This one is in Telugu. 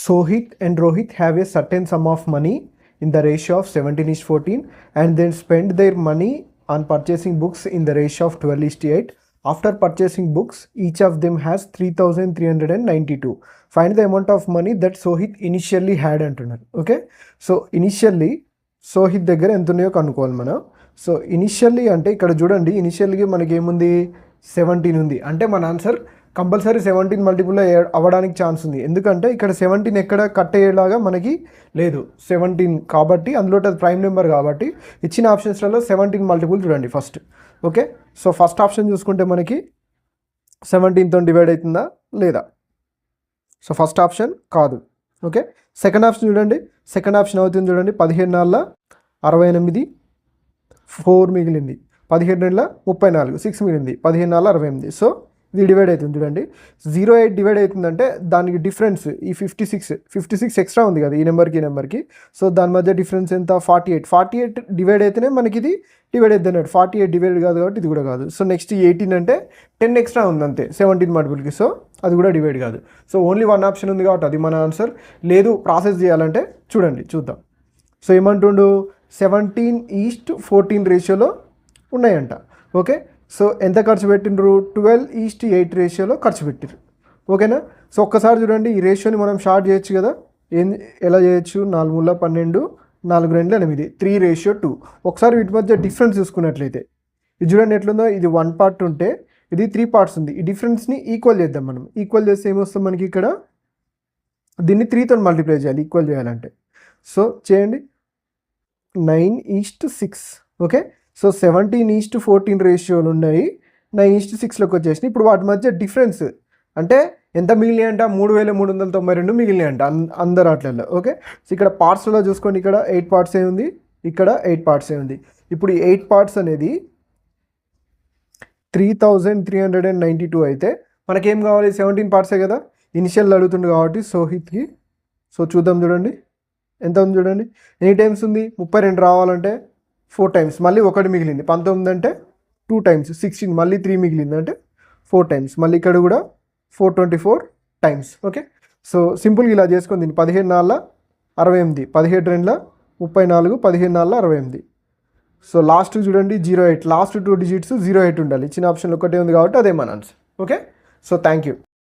Sohit and Rohit have a certain sum of money in the ratio of 17:14 and then spend their money on purchasing books in the ratio of 12:8. After purchasing books, each of them has 3,392. Find the amount of money that Sohit initially had అంటున్నారు. ఓకే, సో ఇనిషియల్లీ సోహిత్ దగ్గర ఎంత ఉన్నాయో కనుక్కోవాలి మనం. సో ఇనిషియల్లీ అంటే ఇక్కడ చూడండి, ఇనిషియల్గా మనకి ఏముంది, 17 ఉంది. అంటే మన ఆన్సర్ కంపల్సరీ 17 మల్టిపుల్ అవ్వడానికి ఛాన్స్ ఉంది. ఎందుకంటే ఇక్కడ 17 ఎక్కడ కట్ అయ్యేలాగా మనకి లేదు, 17 కాబట్టి అందులో అది ప్రైమ్ నెంబర్ కాబట్టి ఇచ్చిన ఆప్షన్స్లలో 17 మల్టిపుల్ చూడండి first. Okay, so first option చూసుకుంటే మనకి 17తో డివైడ్ అవుతుందా లేదా, సో ఫస్ట్ ఆప్షన్ కాదు. ఓకే, సెకండ్ ఆప్షన్ చూడండి, సెకండ్ ఆప్షన్ అవుతుంది చూడండి, 17 68, 4 మిగిలింది, 17 34, 6 మిగిలింది, 17 68. సో ఇది డివైడ్ అవుతుంది చూడండి, 08 డివైడ్ అవుతుందంటే దానికి డిఫరెన్స్ ఈ 56 ఎక్స్ట్రా ఉంది కదా ఈ నెంబర్కి. సో దాని మధ్య డిఫరెన్స్ ఎంత, 48 డివైడ్ అయితేనే మనకి ఇది డివైడ్ అవుతుంది అన్నట్టు. 48 డివైడ్ కాదు కాబట్టి ఇది కూడా కాదు. సో నెక్స్ట్ 18 అంటే 10 ఎక్స్ట్రా ఉంది అంతే 17 మల్టిపుల్కి, సో అది కూడా డివైడ్ కాదు. సో ఓన్లీ వన్ ఆప్షన్ ఉంది కాబట్టి అది మన ఆన్సర్. లేదు ప్రాసెస్ చేయాలంటే చూద్దాం. సో ఏమంటుండు, 17:14 రేషియోలో ఉన్నాయంట. ఓకే, సో ఎంత ఖర్చు పెట్టిండ్రు, 12:8 రేషియోలో ఖర్చు పెట్టిర్రు. ఓకేనా, సో ఒక్కసారి చూడండి, ఈ రేషియోని మనం షార్ట్ చేయొచ్చు కదా. ఎలా చేయొచ్చు, 4 3 12, 4 2 8, 3:2. ఒకసారి వీటి మధ్య డిఫరెన్స్ చూసుకున్నట్లయితే ఇది చూడండి ఎట్లుందో, ఇది 1 పార్ట్ ఉంటే ఇది 3 పార్ట్స్ ఉంది. ఈ డిఫరెన్స్ని ఈక్వల్ చేద్దాం మనం. ఈక్వల్ చేస్తే ఏమొస్తుంది మనకి, ఇక్కడ దీన్ని 3తో మల్టిప్లై చేయాలి ఈక్వల్ చేయాలంటే. సో చేయండి, 9:6. ఓకే, సో 17:14 రేషియోలు ఉన్నాయి, 9:6లోకి వచ్చేసినాయి. ఇప్పుడు వాటి మధ్య డిఫరెన్స్ అంటే ఎంత మిగిలినాయి అంట, 3,392 మిగిలినాయి అంట అందరు అట్లలో. ఓకే, సో ఇక్కడ పార్ట్స్లో చూసుకోండి, ఇక్కడ 8 పార్ట్సే ఉంది, ఇక్కడ 8 పార్ట్సే ఉంది. ఇప్పుడు ఈ 8 పార్ట్స్ అనేది 3,392 అయితే మనకేం కావాలి, 17 పార్ట్సే కదా. ఇనిషియల్ అడుగుతుంది కాబట్టి సోహిత్కి. సో చూద్దాం, చూడండి ఎంత ఉంది చూడండి, ఎనీ టైమ్స్ ఉంది, 32 రావాలంటే 4 టైమ్స్, మళ్ళీ 1 మిగిలింది, 19 అంటే 2 టైమ్స్, 16 మళ్ళీ 3 మిగిలింది అంటే 4 టైమ్స్, మళ్ళీ ఇక్కడ కూడా 424 టైమ్స్. ఓకే, సో సింపుల్గా ఇలా చేసుకొని దీన్ని 17 4 68, 17 2 34, 17 4 68. సో లాస్ట్ చూడండి 08, లాస్ట్ 2 డిజిట్స్ 08 ఉండాలి. ఇచ్చిన ఆప్షన్లో ఒకటే ఉంది కాబట్టి అదే మన answer. Okay, so thank you.